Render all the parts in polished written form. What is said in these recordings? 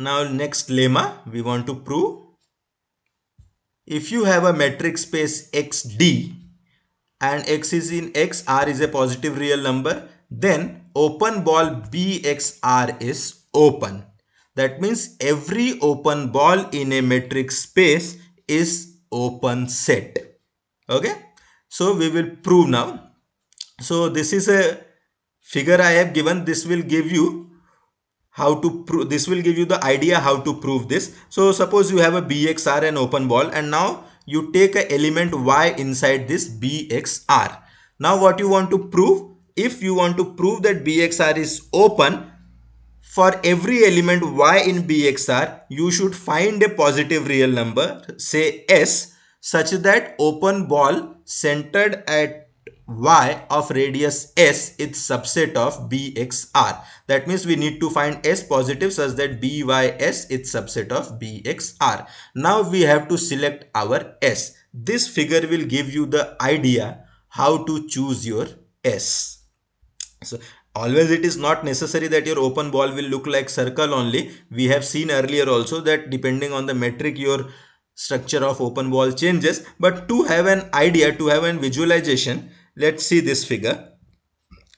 Now next lemma we want to prove. If you have a metric space XD and X is in X, R is a positive real number, then open ball BXR is open. That means every open ball in a metric space is open set. Okay, so we will prove now. So this is a figure I have given. This will give you how to prove, this will give you the idea how to prove this. So suppose you have a BXR, an open ball, and now you take a element Y inside this BXR. Now what you want to prove? If you want to prove that BXR is open, for every element Y in BXR, you should find a positive real number, say S, such that open ball centered at Y of radius S is subset of BXR. That means we need to find S positive such that BYS is subset of BXR. Now we have to select our S. This figure will give you the idea how to choose your S. So always it is not necessary that your open ball will look like circle only. We have seen earlier also that depending on the metric your structure of open ball changes. But to have an idea, to have a visualization, let's see this figure.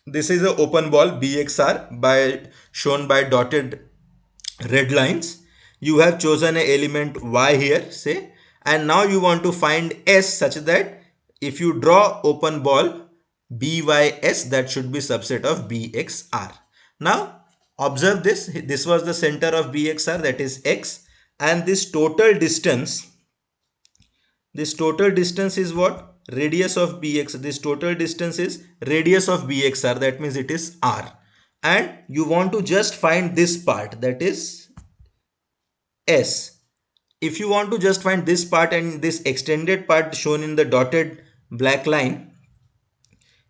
This is an open ball BXR shown by dotted red lines. You have chosen an element Y here, say, and now you want to find S such that if you draw open ball BYS, that should be subset of BXR. Now observe this. This was the center of BXR, that is X, and this total distance is what? Radius of BX. This total distance is radius of BXR, that means it is R. And you want to just find this part, that is S. If you want to just find this part and this extended part shown in the dotted black line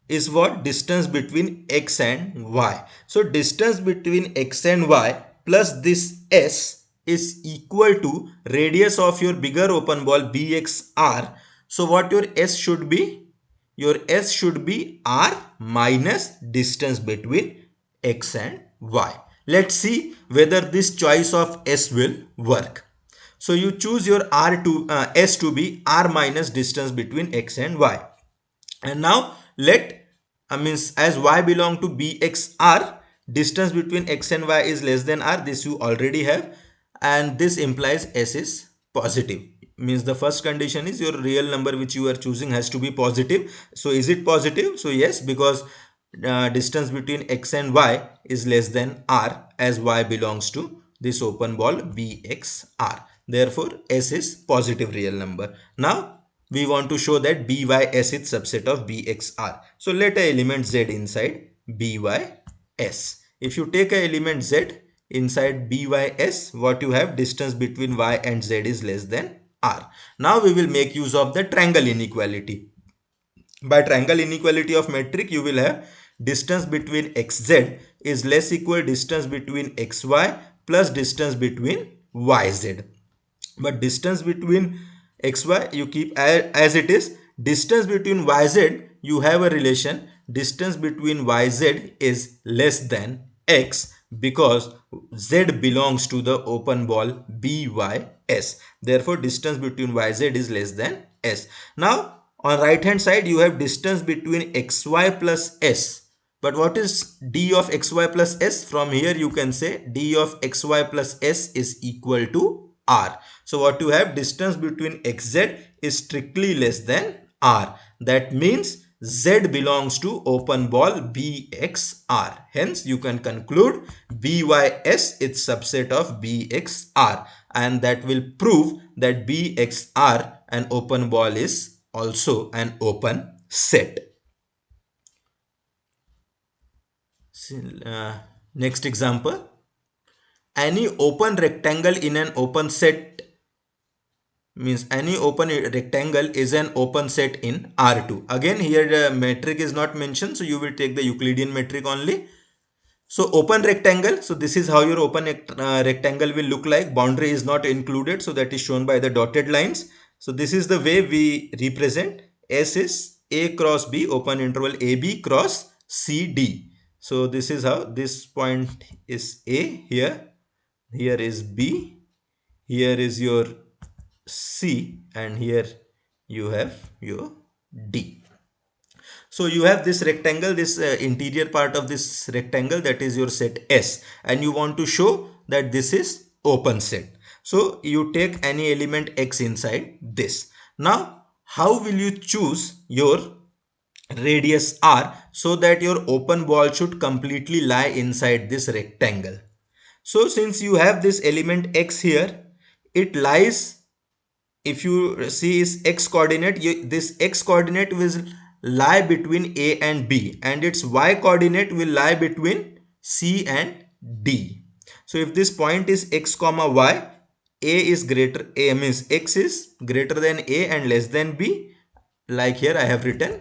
is what? Distance between X and Y. So distance between X and Y plus this S is equal to radius of your bigger open ball BXR. So what your S should be? Your S should be R minus distance between X and Y. Let's see whether this choice of S will work. So you choose your S to be R minus distance between X and Y. And now means as Y belong to BXR, distance between X and Y is less than R. This you already have, and this implies S is positive. Means the first condition is your real number which you are choosing has to be positive. So is it positive? So yes, because distance between X and Y is less than R as Y belongs to this open ball BXR. Therefore S is positive real number. Now we want to show that BYS is subset of BXR. So let a element Z inside BYS. If you take a element Z inside BYS, what you have? Distance between Y and Z is less than R. Now we will make use of the triangle inequality. By triangle inequality of metric, you will have distance between XZ is less equal distance between XY plus distance between YZ. But distance between XY you keep as it is. Distance between YZ, you have a relation. Distance between YZ is less than X because Z belongs to the open ball BYS. Therefore distance between YZ is less than S. Now on right hand side you have distance between XY plus S. But what is d of xy plus s? From here you can say d of xy plus s is equal to r. So what you have? Distance between xz is strictly less than r. That means z belongs to open ball bxr. Hence you can conclude bys is subset of bxr, and that will prove that bxr, an open ball, is also an open set. Next example. Any open rectangle in an open set means any open rectangle is an open set in R2. Again here the metric is not mentioned, so you will take the Euclidean metric only. So open rectangle, so this is how your open rectangle will look like. Boundary is not included, so that is shown by the dotted lines. So this is the way we represent. S is A cross B, open interval AB cross CD. So this is how this point is A here. here is B, here is your C, and here you have your D. So you have this rectangle, this interior part of this rectangle, that is your set S, and you want to show that this is open set. So you take any element X inside this. Now, how will you choose your radius R so that your open ball should completely lie inside this rectangle? So since you have this element X here, it lies, if you see is x coordinate, this x coordinate will lie between A and B, and its y coordinate will lie between C and D. So if this point is x comma y, A means x is greater than A and less than B, like here I have written,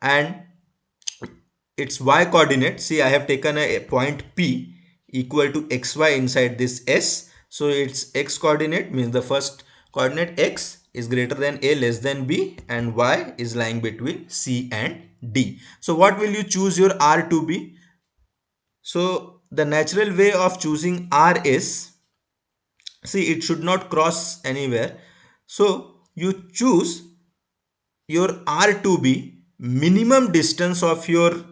and its y coordinate, see I have taken a point P equal to xy inside this S. So its x coordinate means the first coordinate x is greater than A, less than B, and y is lying between C and D. So what will you choose your R to be? So the natural way of choosing R is, see it should not cross anywhere. So you choose your R to be minimum distance of your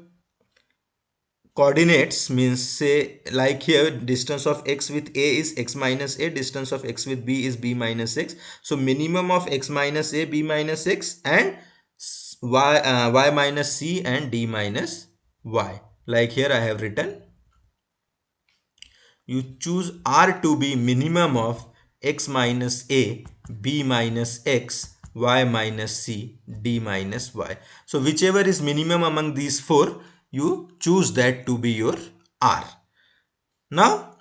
coordinates, means say like here distance of x with A is x minus A, distance of x with B is B minus x. So minimum of x minus A, B minus x, and y minus C and D minus y, like here I have written. You choose R to be minimum of x minus A, B minus x, y minus C, D minus y. So whichever is minimum among these four, you choose that to be your R. Now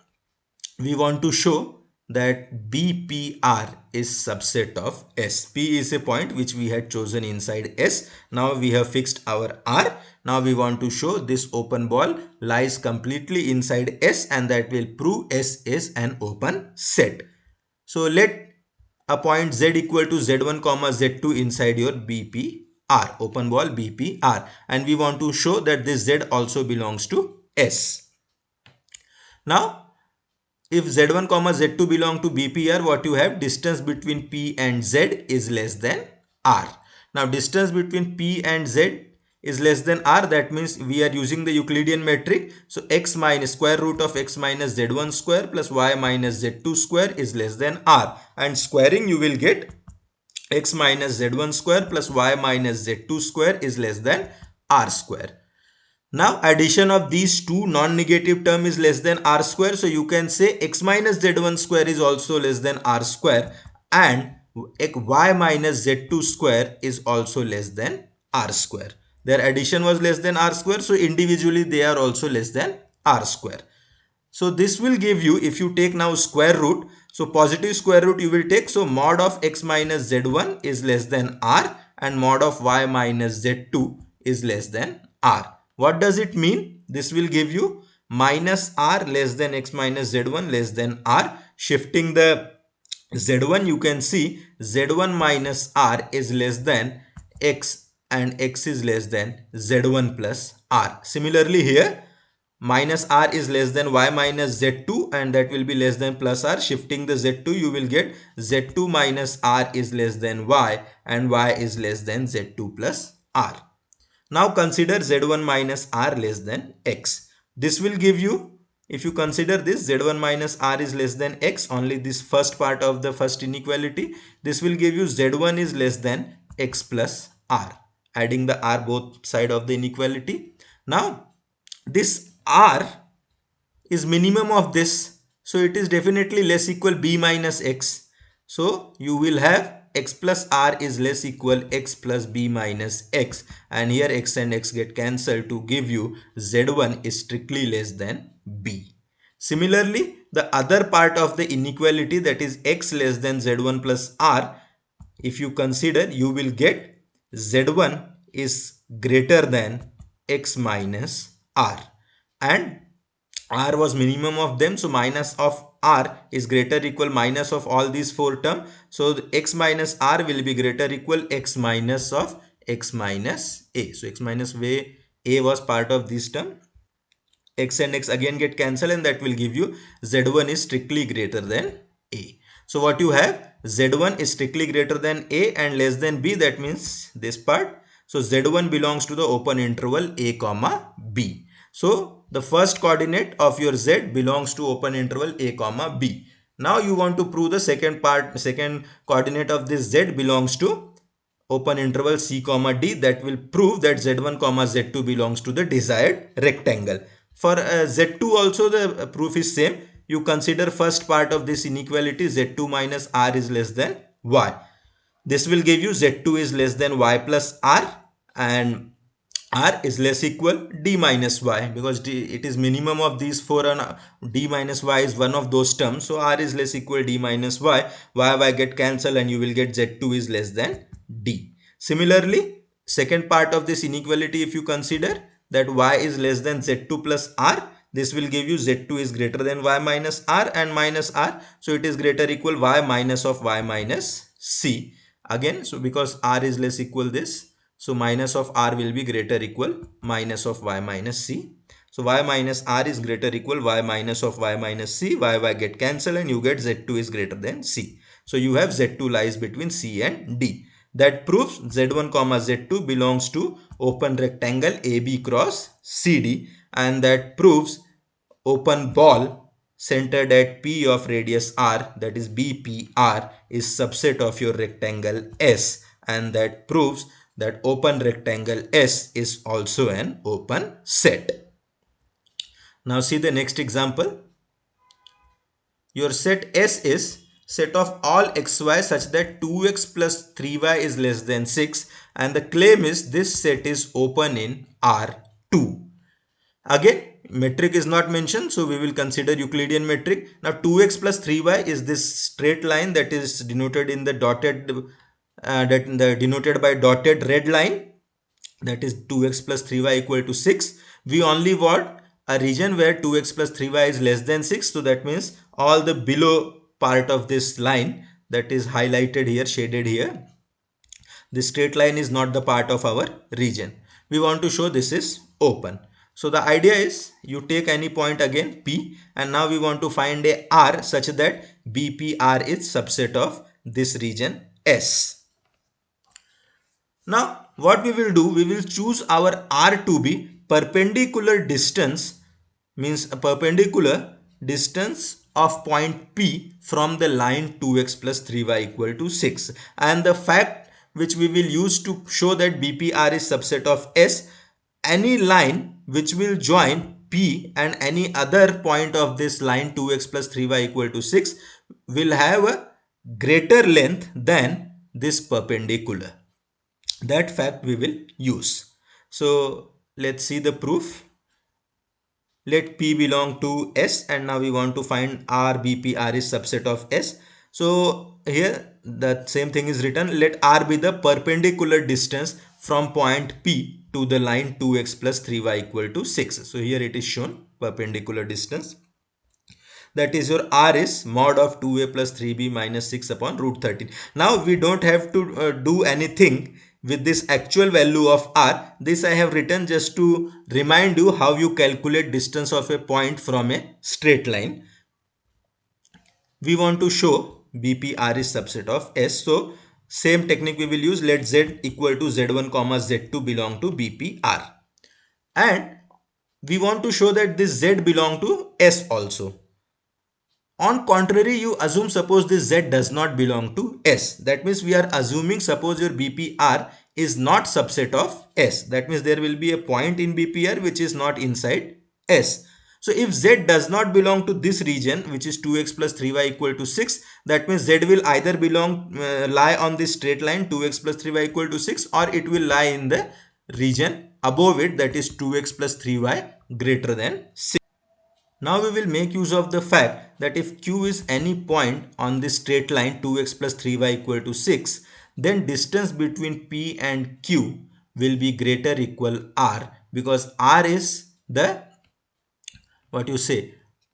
we want to show that BPR is subset of S. P is a point which we had chosen inside S. Now we have fixed our R. Now we want to show this open ball lies completely inside S, and that will prove S is an open set. So let a point Z equal to Z1 comma Z2 inside your BPR, open ball BPR, and we want to show that this Z also belongs to S. Now if Z1 comma Z2 belong to BPR, what you have, distance between P and Z is less than R. Now distance between P and Z is less than R, that means we are using the Euclidean metric. So x minus square root of x minus Z1 square plus y minus Z2 square is less than R, and squaring you will get x minus Z1 square plus y minus Z2 square is less than R square. Now addition of these two non-negative term is less than R square. So you can say x minus Z1 square is also less than R square, and y minus Z2 square is also less than R square. Their addition was less than R square, so individually they are also less than R square. So this will give you, if you take now square root, so positive square root you will take. So mod of x minus Z1 is less than R, and mod of y minus Z2 is less than R. What does it mean? This will give you minus R less than x minus Z1 less than R. Shifting the Z1, you can see Z1 minus R is less than X, and X is less than Z1 plus R. Similarly here, minus R is less than y minus Z2, and that will be less than plus R. Shifting the Z2, you will get Z2 minus R is less than y, and y is less than Z2 plus R. Now consider Z1 minus R less than X. This will give you, if you consider this Z1 minus R is less than X, only this first part of the first inequality, this will give you Z1 is less than X plus R, adding the R both side of the inequality. Now this R is minimum of this, so it is definitely less equal B minus X. So you will have x plus R is less equal x plus B minus X, and here x and x get cancelled to give you Z1 is strictly less than B. Similarly, the other part of the inequality, that is x less than Z1 plus R, if you consider, you will get Z1 is greater than x minus R, and R was minimum of them, so minus of R is greater equal minus of all these four terms. So x minus R will be greater equal x minus of x minus A. So x minus A was part of this term. x and x again get cancelled, and that will give you z1 is strictly greater than a. So what you have, z1 is strictly greater than a and less than b, that means this part. So z1 belongs to the open interval a comma b. So the first coordinate of your z belongs to open interval a comma b. Now you want to prove the second part, second coordinate of this z belongs to open interval c comma d. That will prove that z1 comma z2 belongs to the desired rectangle. For z2 also the proof is same. You consider first part of this inequality, z2 minus r is less than y. This will give you z2 is less than y plus r, and r is less equal d minus y, because it is minimum of these four, and d minus y is one of those terms. So r is less equal d minus y get cancelled, and you will get z2 is less than d. Similarly, second part of this inequality, if you consider that y is less than z2 plus r, this will give you z2 is greater than y minus r and minus r. So it is greater equal y minus of y minus c. Again, so because r is less equal this, so minus of r will be greater equal minus of y minus c. So y minus r is greater equal y minus of y minus c. Y get cancelled, and you get z2 is greater than c. So you have z2 lies between c and d. That proves z1 comma z2 belongs to open rectangle AB cross CD, and that proves open ball centered at P of radius R, that is BPR, is subset of your rectangle S, and that proves that open rectangle S is also an open set. Now see the next example. Your set S is set of all xy such that 2x plus 3y is less than 6, and the claim is this set is open in R2. Again, metric is not mentioned, so we will consider Euclidean metric. Now 2x plus 3y is this straight line that is denoted in the dotted denoted by dotted red line, that is 2x plus 3y equal to 6. We only want a region where 2x plus 3y is less than 6. So that means all the below part of this line that is highlighted here, shaded here, this straight line is not the part of our region. We want to show this is open. So the idea is you take any point again P, and now we want to find a R such that BPR is subset of this region S. Now what we will do, we will choose our R to be perpendicular distance, means a perpendicular distance of point P from the line 2x plus 3y equal to 6, and the fact which we will use to show that BPR is subset of S, any line which will join P and any other point of this line 2x plus 3y equal to 6 will have a greater length than this perpendicular. That fact we will use. So let's see the proof. Let P belong to S, and now we want to find R BPR is subset of S. So here the same thing is written. Let R be the perpendicular distance from point P to the line 2x plus 3y equal to 6. So here it is shown perpendicular distance. That is your R is mod of 2a plus 3b minus 6 upon root 13. Now we don't have to do anything with this actual value of R. This I have written just to remind you how you calculate distance of a point from a straight line. We want to show BPR is subset of S. So same technique we will use. Let Z equal to Z1 comma Z2 belong to BPR. And we want to show that this Z belong to S also. On contrary, you assume suppose this Z does not belong to S. That means we are assuming suppose your BPR is not subset of S. That means there will be a point in BPR which is not inside S. So if Z does not belong to this region, which is 2x plus 3y equal to 6, that means Z will either lie on this straight line 2x plus 3y equal to 6, or it will lie in the region above it, that is 2x plus 3y greater than 6. Now we will make use of the fact that if Q is any point on this straight line 2x plus 3y equal to 6, then distance between P and Q will be greater equal R, because R is the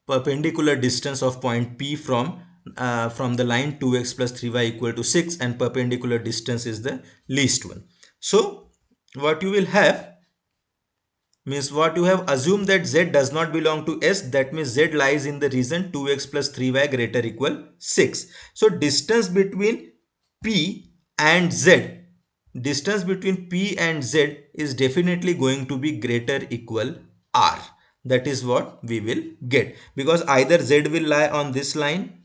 perpendicular distance of point P from the line 2x plus 3y equal to 6, and perpendicular distance is the least one. So what you will have, Means what you have assumed that Z does not belong to S, that means Z lies in the region 2x plus 3y greater equal 6. So and Z, distance between P and Z is definitely going to be greater equal R. That is what we will get, because either Z will lie on this line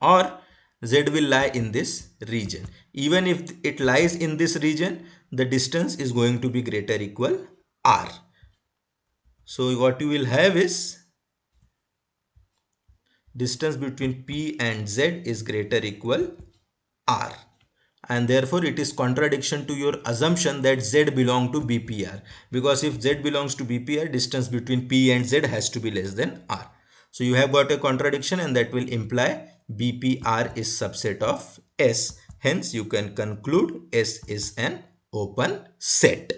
or Z will lie in this region. Even if it lies in this region, the distance is going to be greater equal R. So what you will have is distance between P and Z is greater equal R. And therefore it is contradiction to your assumption that Z belong to BPR, because if Z belongs to BPR, distance between P and Z has to be less than R. So you have got a contradiction, and that will imply BPR is subset of S. Hence you can conclude S is an open set.